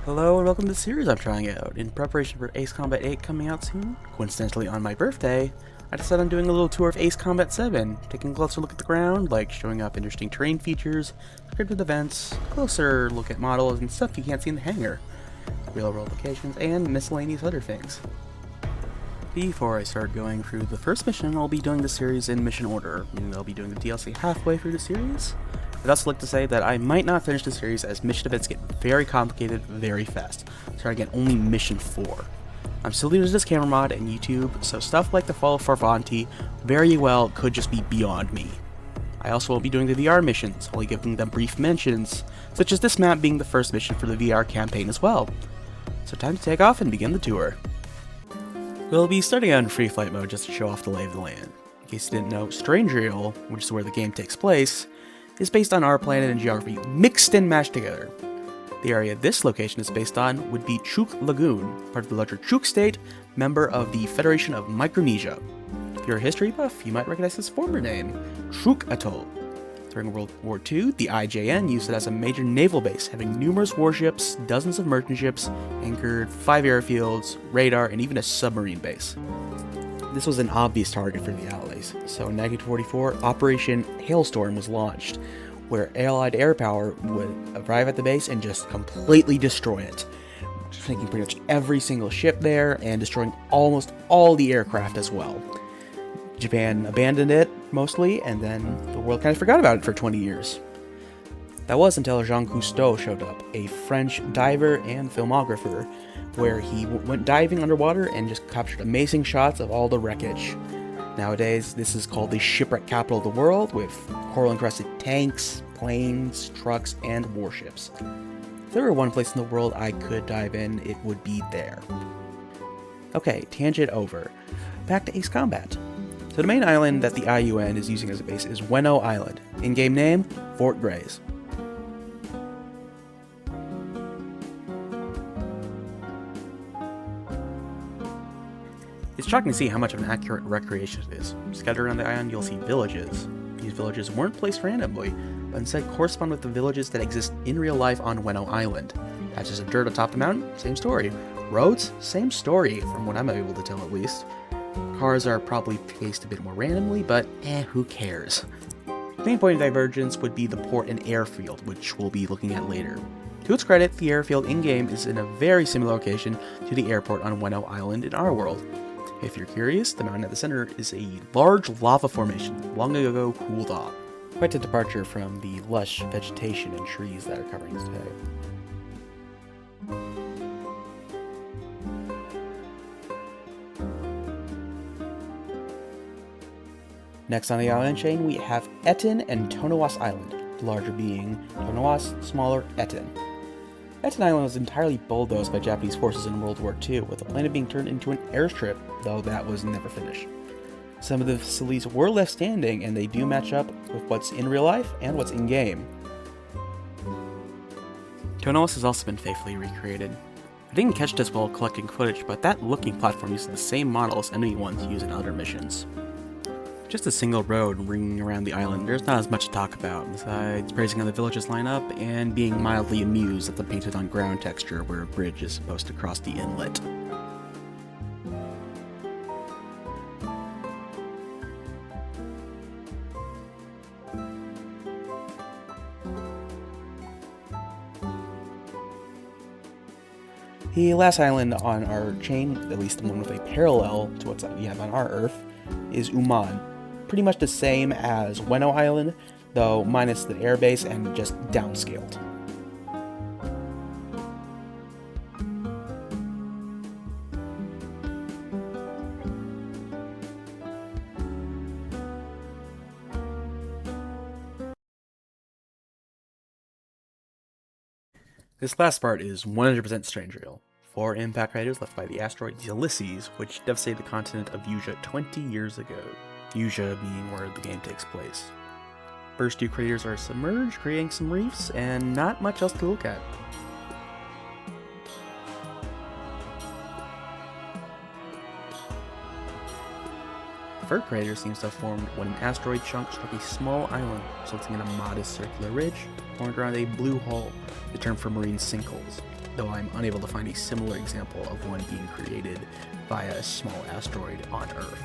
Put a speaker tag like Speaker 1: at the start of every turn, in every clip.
Speaker 1: Hello and welcome to the series I'm trying out. In preparation for Ace Combat 8 coming out soon, coincidentally on my birthday, I decided on doing a little tour of Ace Combat 7, taking a closer look at the ground, like showing off interesting terrain features, scripted events, closer look at models and stuff you can't see in the hangar, real world locations, and miscellaneous other things. Before I start going through the first mission, I'll be doing the series in mission order, meaning I'll be doing the DLC halfway through the series. I'd also like to say that I might not finish the series as mission events get very complicated very fast, so I get only mission 4. I'm still using this camera mod and YouTube, so stuff like the Fall of Farvanti very well could just be beyond me. I also won't be doing the VR missions, only giving them brief mentions, such as this map being the first mission for the VR campaign as well. So time to take off and begin the tour. We'll be starting out in free flight mode just to show off the lay of the land. In case you didn't know, Strangerial, which is where the game takes place, is based on our planet and geography mixed and mashed together. The area this location is based on would be Truk Lagoon, part of the larger Truk state, member of the Federation of Micronesia. If you're a history buff, you might recognize his former name, Truk Atoll. During World War II, the IJN used it as a major naval base, having numerous warships, dozens of merchant ships, anchored, 5 airfields, radar, and even a submarine base. This was an obvious target for the Allies, so in 1944, Operation Hailstorm was launched, where Allied air power would arrive at the base and just completely destroy it, taking pretty much every single ship there and destroying almost all the aircraft as well. Japan abandoned it, mostly, and then the world kind of forgot about it for 20 years. That was until Jean Cousteau showed up, a French diver and filmographer, where he went diving underwater and just captured amazing shots of all the wreckage. Nowadays, this is called the shipwreck capital of the world, with coral-encrusted tanks, planes, trucks, and warships. If there were one place in the world I could dive in, it would be there. Okay, tangent over. Back to Ace Combat. So the main island that the IUN is using as a base is Weno Island. In-game name, Fort Grays. It's shocking to see how much of an accurate recreation it is. Scattered around the island, you'll see villages. These villages weren't placed randomly, but instead correspond with the villages that exist in real life on Weno Island. Patches of dirt atop the mountain, same story. Roads, same story, from what I'm able to tell at least. Cars are probably placed a bit more randomly, but who cares? The main point of divergence would be the port and airfield, which we'll be looking at later. To its credit, the airfield in-game is in a very similar location to the airport on Weno Island in our world. If you're curious, the mountain at the center is a large lava formation, long ago cooled off. Quite a departure from the lush vegetation and trees that are covering it today. Next on the island chain, we have Etten and Tonowas Island, the larger being Tonowas, smaller Etten. Etten Island was entirely bulldozed by Japanese forces in World War II, with the planet being turned into an airstrip, though that was never finished. Some of the facilities were left standing, and they do match up with what's in real life and what's in-game. Tonowas has also been faithfully recreated. I didn't catch this while collecting footage, but that looking platform uses the same model as enemy ones used in other missions. Just a single road ringing around the island, there's not as much to talk about, besides praising how the villages line up and being mildly amused at the painted-on ground texture where a bridge is supposed to cross the inlet. The last island on our chain, at least the one with a parallel to what we have on our Earth, is Uman. Pretty much the same as Weno Island, though minus the airbase and just downscaled. This last part is 100% Strangerial. 4 impact craters left by the asteroid Ulysses, which devastated the continent of Uja 20 years ago. Uja being where the game takes place. First 2 craters are submerged, creating some reefs, and not much else to look at. The third crater seems to have formed when an asteroid chunk struck a small island, resulting in a modest circular ridge formed around a blue hole, the term for marine sinkholes. though I'm unable to find a similar example of one being created via a small asteroid on Earth.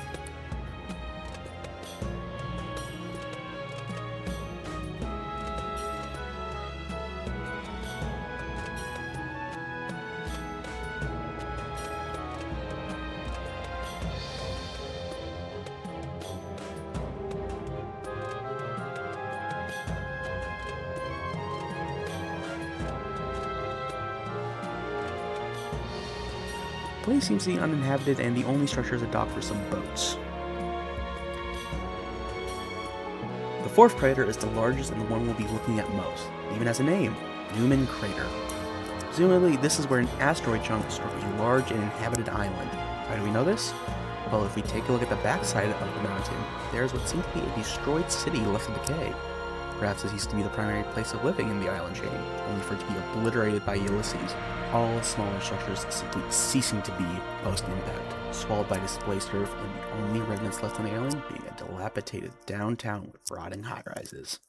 Speaker 1: The place seems to be uninhabited, and the only structure is a dock for some boats. The fourth crater is the largest and the one we'll be looking at most. It even has a name, Newman Crater. Presumably, this is where an asteroid chunk struck a large and inhabited island. How do we know this? Well, if we take a look at the backside of the mountain, there's what seems to be a destroyed city left in decay. Perhaps this used to be the primary place of living in the island chain, only for it to be obliterated by Ulysses, all smaller structures simply ceasing to be post-impact, swallowed by displaced earth, and the only remnants left on the island being a dilapidated downtown with rotting high-rises.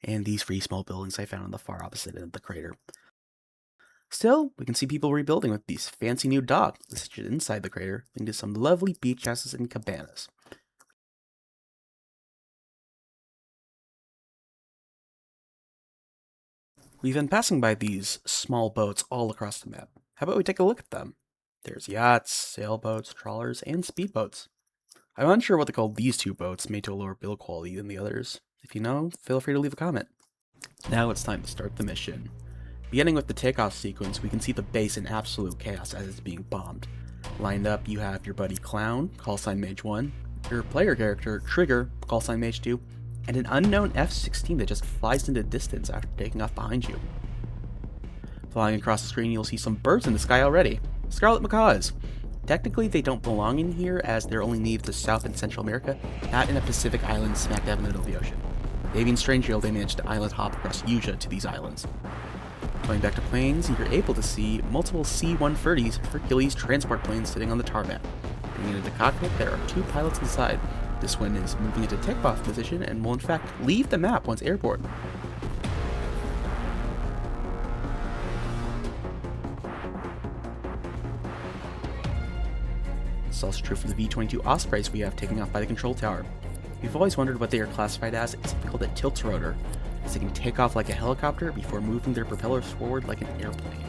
Speaker 1: And these 3 small buildings I found on the far opposite end of the crater. Still, we can see people rebuilding with these fancy new docks situated inside the crater, leading to some lovely beach houses and cabanas. We've been passing by these small boats all across the map. How about we take a look at them? There's yachts, sailboats, trawlers, and speedboats. I'm unsure what to call these 2 boats, made to a lower build quality than the others. If you know, feel free to leave a comment. Now it's time to start the mission. Beginning with the takeoff sequence, we can see the base in absolute chaos as it's being bombed. Lined up, you have your buddy Clown, callsign Mage 1, your player character, Trigger, callsign Mage 2, and an unknown F-16 that just flies into distance after taking off behind you. Flying across the screen, you'll see some birds in the sky already. Scarlet macaws. Technically, they don't belong in here as they're only native to South and Central America, not in a Pacific island smack dab in the middle of the ocean. Being strange, they managed to island hop across Uja to these islands. Going back to planes, you're able to see multiple C-130s Hercules transport planes sitting on the tarmac. Getting into the cockpit, there are 2 pilots inside. This one is moving into takeoff position and will in fact leave the map once airborne. This is also true for the V-22 Ospreys we have taking off by the control tower. We've always wondered what they are classified as. It's something called a tiltrotor, as they can take off like a helicopter before moving their propellers forward like an airplane.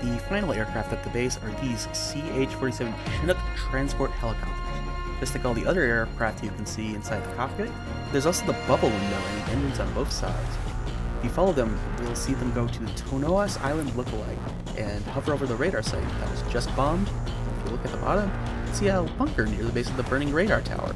Speaker 1: The final aircraft at the base are these CH-47 Chinook transport helicopters. Just like all the other aircraft you can see inside the cockpit, there's also the bubble window and the engines on both sides. If you follow them, you'll see them go to the Tonoas Island lookalike and hover over the radar site that was just bombed. If you look at the bottom, you see a bunker near the base of the burning radar tower.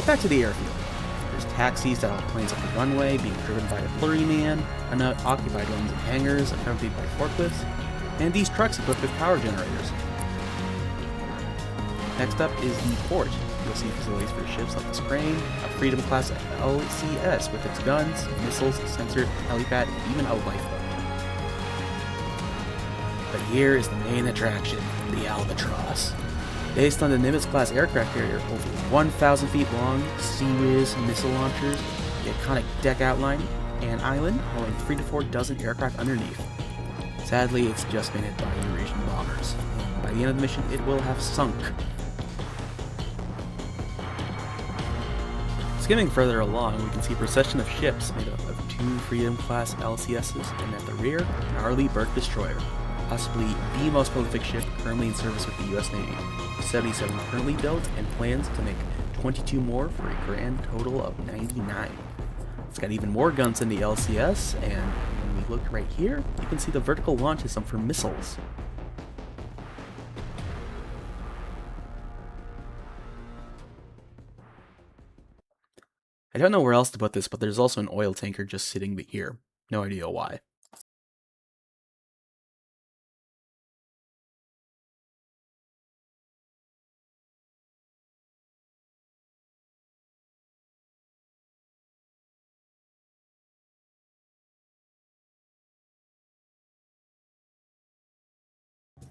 Speaker 1: Back to the airfield. There's taxis that have planes up the runway, being driven by a flurryman, unoccupied runs and hangars accompanied by forklifts, and these trucks equipped with power generators. Next up is the port. You'll see facilities for ships like this crane, a Freedom-class LCS with its guns, missiles, sensor, helipad, and even a lifeboat. But here is the main attraction, the Albatross. Based on the Nimitz-class aircraft carrier, over 1,000 feet long, Sea-Wiz missile launchers, the iconic deck outline, and island hauling 3 to 4 dozen aircraft underneath. Sadly, it's just been hit by Eurasian bombers. By the end of the mission, it will have sunk. Skimming further along, we can see a procession of ships made up of 2 Freedom-class LCSs, and at the rear, an gnarly Burke destroyer, possibly the most prolific ship currently in service with the US Navy. 77 currently built and plans to make 22 more for a grand total of 99. It's got even more guns than the LCS, and when we look right here, you can see the vertical launch system for missiles. I don't know where else to put this, but there's also an oil tanker just sitting here. No idea why.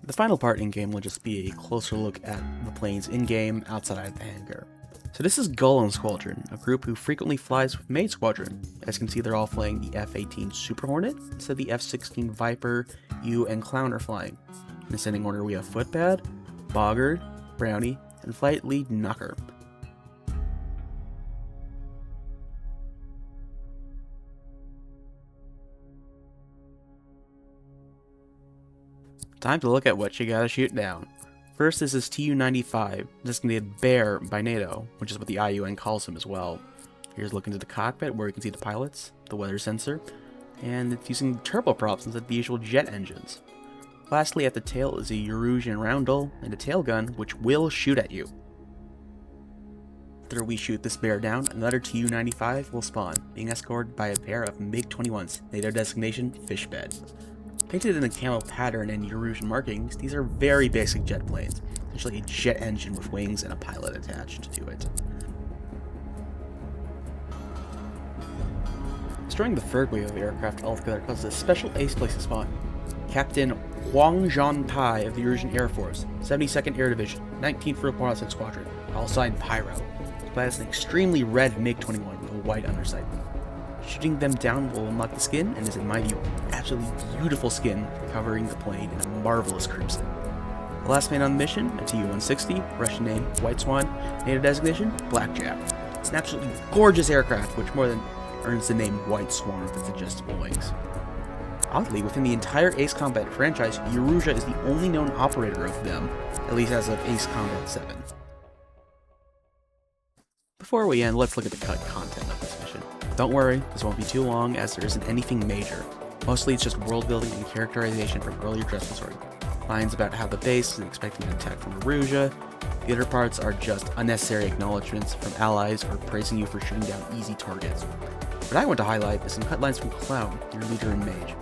Speaker 1: The final part in-game will just be a closer look at the planes in-game outside the hangar. So this is Golem Squadron, a group who frequently flies with Maid Squadron. As you can see, they're all flying the F-18 Super Hornet, instead of the F-16 Viper, U, and Clown are flying. In descending order, we have Footpad, Boggart, Brownie, and Flight Lead Knocker. Time to look at what you gotta shoot down. First is this Tu-95, designated Bear by NATO, which is what the IUN calls him as well. Here's a look into the cockpit where you can see the pilots, the weather sensor, and it's using turboprops instead of the usual jet engines. Lastly, at the tail is a Eurasian roundel and a tail gun, which will shoot at you. After we shoot this bear down, another Tu-95 will spawn, being escorted by a pair of MiG-21s, NATO designation Fishbed. Painted in a camo pattern and Eurasian markings, these are very basic jet planes, essentially a jet engine with wings and a pilot attached to it. Destroying the third wave of aircraft altogether causes a special ace place to spawn. Captain Huang Zhongtai of the Eurasian Air Force, 72nd Air Division, 19th Reconnaissance Squadron, call sign Pyro. Has an extremely red MiG-21 with a white undersight. Shooting them down will unlock the skin, and is in my view, absolutely beautiful skin covering the plane in a marvelous crimson. The last man on the mission, a Tu-160, Russian name White Swan, NATO designation Blackjack. It's an absolutely gorgeous aircraft, which more than earns the name White Swan with its adjustable wings. Oddly, within the entire Ace Combat franchise, Eurasia is the only known operator of them, at least as of Ace Combat 7. Before we end, let's look at the cut content of this mission. Don't worry, this won't be too long as there isn't anything major. Mostly it's just world building and characterization from earlier Dresden story. Lines about how the base is expecting an attack from Eurasia. The other parts are just unnecessary acknowledgements from allies or praising you for shooting down easy targets. What I want to highlight is some cut lines from Clown, your leader in Mage.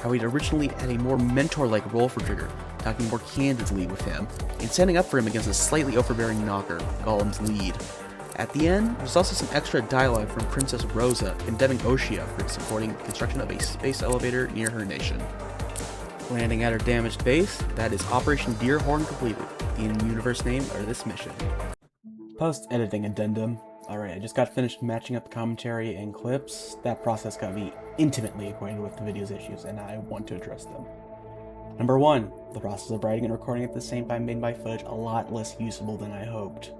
Speaker 1: How he'd originally had a more mentor-like role for Trigger, talking more candidly with him, and standing up for him against a slightly overbearing Knocker, Golem's lead. At the end, there's also some extra dialogue from Princess Rosa condemning Oshia for supporting the construction of a space elevator near her nation. Landing at her damaged base, that is Operation Deerhorn completed, the in-universe name of this mission. Post-editing addendum. Alright, I just got finished matching up the commentary and clips. That process got me intimately acquainted with the video's issues, and I want to address them. Number 1, the process of writing and recording at the same time made my footage a lot less usable than I hoped.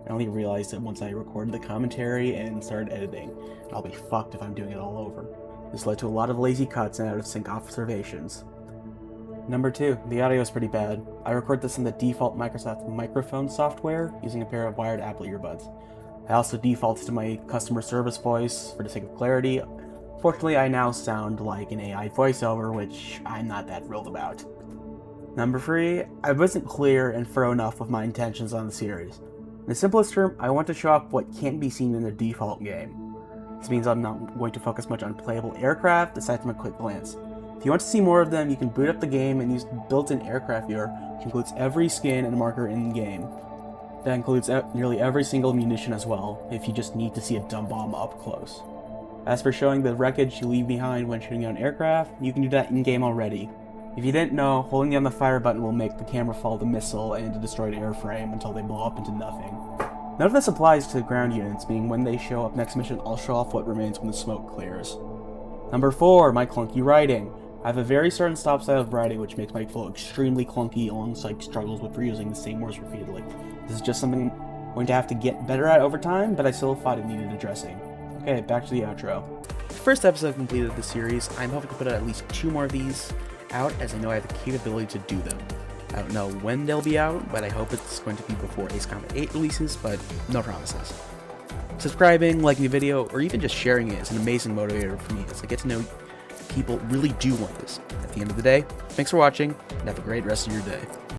Speaker 1: I only realized it once I recorded the commentary and started editing, and I'll be fucked if I'm doing it all over. This led to a lot of lazy cuts and out-of-sync observations. Number 2, the audio is pretty bad. I record this in the default Microsoft microphone software using a pair of wired Apple earbuds. I also default to my customer service voice for the sake of clarity. Fortunately, I now sound like an AI voiceover, which I'm not that thrilled about. Number 3, I wasn't clear and thorough enough with my intentions on the series. In the simplest term, I want to show off what can't be seen in the default game. This means I'm not going to focus much on playable aircraft aside from a quick glance. If you want to see more of them, you can boot up the game and use the built-in aircraft viewer, which includes every skin and marker in the game. That includes nearly every single munition as well, if you just need to see a dumb bomb up close. As for showing the wreckage you leave behind when shooting down aircraft, you can do that in-game already. If you didn't know, holding down the fire button will make the camera follow the missile and the destroyed airframe until they blow up into nothing. None of this applies to ground units, meaning when they show up next mission, I'll show off what remains when the smoke clears. Number 4, my clunky writing. I have a very certain stop style of writing which makes my flow extremely clunky alongside struggles with reusing the same words repeatedly. This is just something I'm going to have to get better at over time, but I still thought it needed addressing. Okay, back to the outro. First episode completed of the series. I'm hoping to put out at least 2 more of these out, as I know I have the capability to do them. I don't know when they'll be out, but I hope it's going to be before Ace Combat 8 releases, but no promises. Subscribing, liking the video, or even just sharing it is an amazing motivator for me, as I get to know people really do want this. At the end of the day, thanks for watching, and have a great rest of your day.